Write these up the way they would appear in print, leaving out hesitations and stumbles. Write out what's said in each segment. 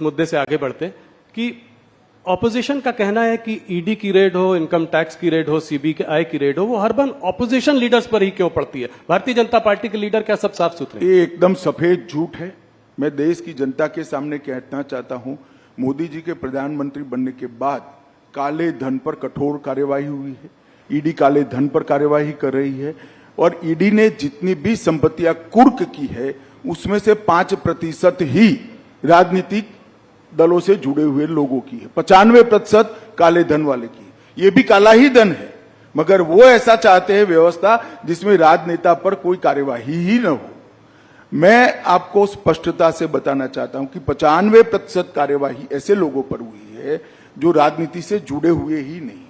इस मुद्दे से आगे बढ़ते हैं कि ऑपोजिशन का कहना है कि ईडी की रेड हो, इनकम टैक्स की रेड हो, सीबीआई की रेड हो, वो हर बार ऑपोजिशन लीडर्स पर ही क्यों पड़ती है? भारतीय जनता पार्टी के लीडर क्या सब साफ सुथरे? ये एकदम सफेद झूठ है। मैं देश की जनता के सामने कहना चाहता हूं, मोदी जी के प्रधानमंत्री बनने के बाद काले धन पर कठोर कार्यवाही हुई है। ईडी काले धन पर कार्यवाही कर रही है और ईडी ने जितनी भी संपत्तियां कुर्क की है उसमें से 5% ही राजनीतिक दलों से जुड़े हुए लोगों की है। 95% काले धन वाले की है। ये भी काला ही धन है, मगर वो ऐसा चाहते हैं व्यवस्था जिसमें राजनेता पर कोई कार्यवाही ही न हो। मैं आपको स्पष्टता से बताना चाहता हूं कि 95% कार्यवाही ऐसे लोगों पर हुई है जो राजनीति से जुड़े हुए ही नहीं,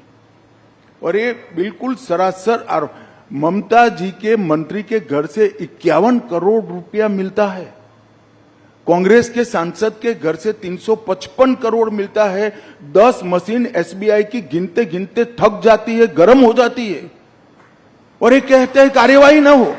और ये बिल्कुल सरासर। और ममता जी के मंत्री के घर से 51 करोड़ रुपया मिलता है, कांग्रेस के सांसद के घर से 355 करोड़ मिलता है। 10 मशीन एसबीआई की गिनते गिनते थक जाती है, गर्म हो जाती है, और ये कहते हैं कार्यवाही ना हो।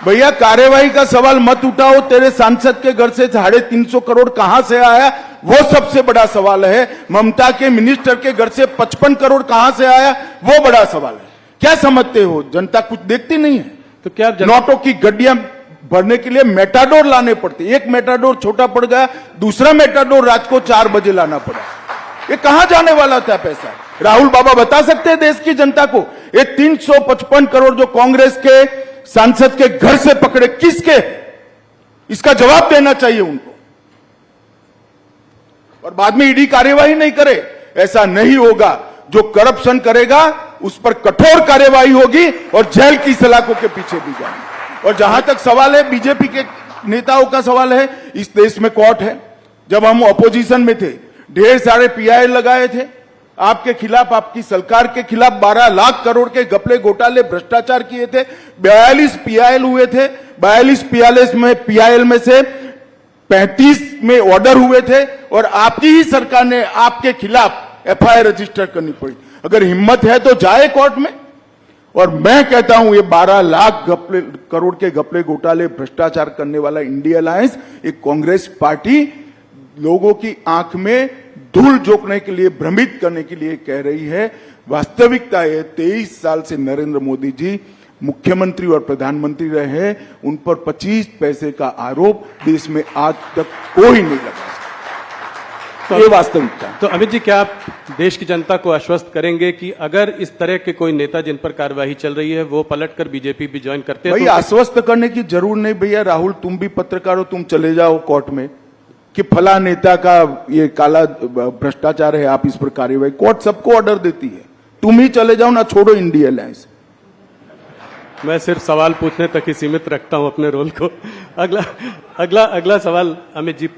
भैया, कार्यवाही का सवाल मत उठाओ। तेरे सांसद के घर से 350 करोड़ कहां से आया, वो सबसे बड़ा सवाल है। ममता के मिनिस्टर के घर से 55 करोड़ कहां से आया, वो बड़ा सवाल है। क्या समझते हो, जनता कुछ देखती नहीं है? तो क्या नोटों की गड्डियां भरने के लिए मेटाडोर लाने पड़ते, एक मेटाडोर छोटा पड़ गया, दूसरा मेटाडोर रात को 4 बजे लाना पड़ा। ये कहां जाने वाला था पैसा? राहुल बाबा बता सकते हैं देश की जनता को? ये 355 करोड़ जो कांग्रेस के सांसद के घर से पकड़े, किसके? इसका जवाब देना चाहिए उनको। और बाद में ईडी कार्यवाही नहीं करे, ऐसा नहीं होगा। जो करप्शन करेगा उस पर कठोर कार्यवाही होगी और जेल की सलाखों के पीछे भी जाएंगे। और जहां तक सवाल है बीजेपी के नेताओं का सवाल है, इस देश में कोर्ट है। जब हम ऑपोजिशन में थे, ढेर सारे पीआई लगाए थे आपके खिलाफ, आपकी सरकार के खिलाफ। 12 लाख करोड़ के घपले घोटाले भ्रष्टाचार किए थे। 42 पीआईएल हुए थे। 42 पीआईएल में से 35 में ऑर्डर हुए थे, और आपकी ही सरकार ने आपके खिलाफ एफआईआर रजिस्टर करनी पड़ी। अगर हिम्मत है तो जाए कोर्ट में। और मैं कहता हूं, ये 12 लाख करोड़ के घपले घोटाले भ्रष्टाचार करने वाला इंडिया अलायंस, एक कांग्रेस पार्टी लोगों की आंख में धूल झोंकने के लिए, भ्रमित करने के लिए कह रही है। वास्तविकता है 23 साल से नरेंद्र मोदी जी मुख्यमंत्री और प्रधानमंत्री रहे हैं, उन पर 25 पैसे का आरोप देश में आज तक कोई नहीं लगा। तो ये वास्तविकता। तो अमित जी, क्या आप देश की जनता को आश्वस्त करेंगे कि अगर इस तरह के कोई नेता जिन पर कार्यवाही चल रही है वो पलटकर बीजेपी भी ज्वाइन करते हैं? भाई, आश्वस्त करने की जरूर नहीं भैया। राहुल, तुम भी पत्रकार हो, तुम चले जाओ कोर्ट में कि फला नेता का ये काला भ्रष्टाचार है, आप इस पर कार्यवाही। कोर्ट सबको ऑर्डर देती है, तुम ही चले जाओ ना, छोड़ो इंडिया अलायंस। मैं सिर्फ सवाल पूछने तक ही सीमित रखता हूं अपने रोल को। अगला सवाल अमित जी,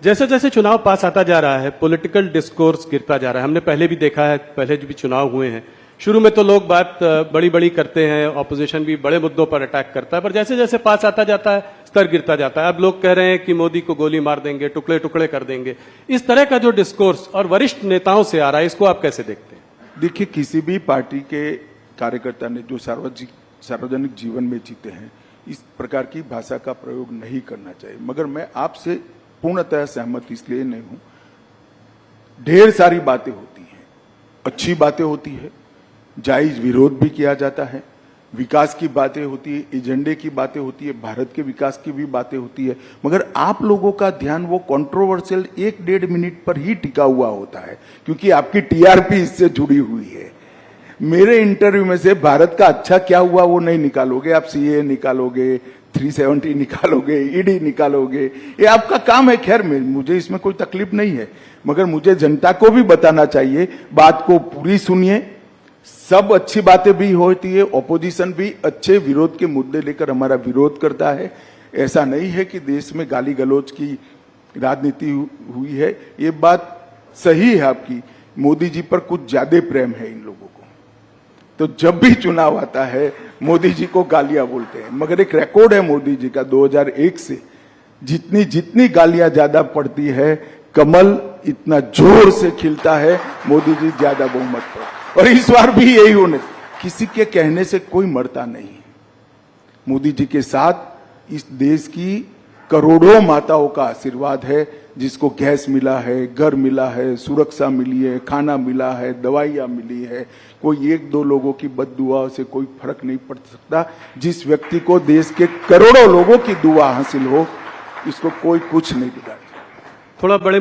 जैसे जैसे चुनाव पास आता जा रहा है, पॉलिटिकल डिस्कोर्स गिरता जा रहा है। हमने पहले भी देखा है, पहले भी चुनाव हुए हैं। शुरू में तो लोग बात बड़ी बड़ी करते हैं, ऑपोजिशन भी बड़े मुद्दों पर अटैक करता है, पर जैसे जैसे पास आता जाता है स्तर गिरता जाता है। अब लोग कह रहे हैं कि मोदी को गोली मार देंगे, टुकड़े टुकड़े कर देंगे। इस तरह का जो डिस्कोर्स और वरिष्ठ नेताओं से आ रहा है, इसको आप कैसे देखते हैं? देखिए, किसी भी पार्टी के कार्यकर्ता ने जो सार्वजनिक जीवन में जीते हैं, इस प्रकार की भाषा का प्रयोग नहीं करना चाहिए। मगर मैं आपसे पूर्णतः सहमत इसलिए नहीं हूं। ढेर सारी बातें होती हैं, अच्छी बातें होती है, जायज विरोध भी किया जाता है, विकास की बातें होती है, एजेंडे की बातें होती है, भारत के विकास की भी बातें होती है। मगर आप लोगों का ध्यान वो कंट्रोवर्शियल 1-1.5 मिनट पर ही टिका हुआ होता है, क्योंकि आपकी टीआरपी इससे जुड़ी हुई है। मेरे इंटरव्यू में से भारत का अच्छा क्या हुआ वो नहीं निकालोगे आप। सीए निकालोगे, 370 निकालोगे, ईडी निकालोगे, ये आपका काम है। खैर, मुझे इसमें कोई तकलीफ नहीं है, मगर मुझे जनता को भी बताना चाहिए। बात को पूरी सुनिए। सब अच्छी बातें भी होती है, ऑपोजिशन भी अच्छे विरोध के मुद्दे लेकर हमारा विरोध करता है। ऐसा नहीं है कि देश में गाली गलौज की राजनीति हुई है। ये बात सही है आपकी, मोदी जी पर कुछ ज्यादा प्रेम है इन लोगों को। तो जब भी चुनाव आता है मोदी जी को गालियां बोलते हैं। मगर एक रिकॉर्ड है मोदी जी का 2001 से, जितनी गालियां ज्यादा पड़ती है, कमल इतना जोर से खिलता है, मोदी जी ज्यादा बहुमत पर। और इस बार भी यही होने, किसी के कहने से कोई मरता नहीं। मोदी जी के साथ इस देश की करोड़ों माताओं का आशीर्वाद है, जिसको गैस मिला है, घर मिला है, सुरक्षा मिली है, खाना मिला है, दवाइयाँ मिली है, कोई एक दो लोगों की बद्दुआ से कोई फर्क नहीं पड़ सकता। जिस व्यक्ति को देश के करोड़ों लोगों की दुआ हासिल हो, इसको कोई कुछ नहीं बिगाड़ सकता। थोड़ा बड़े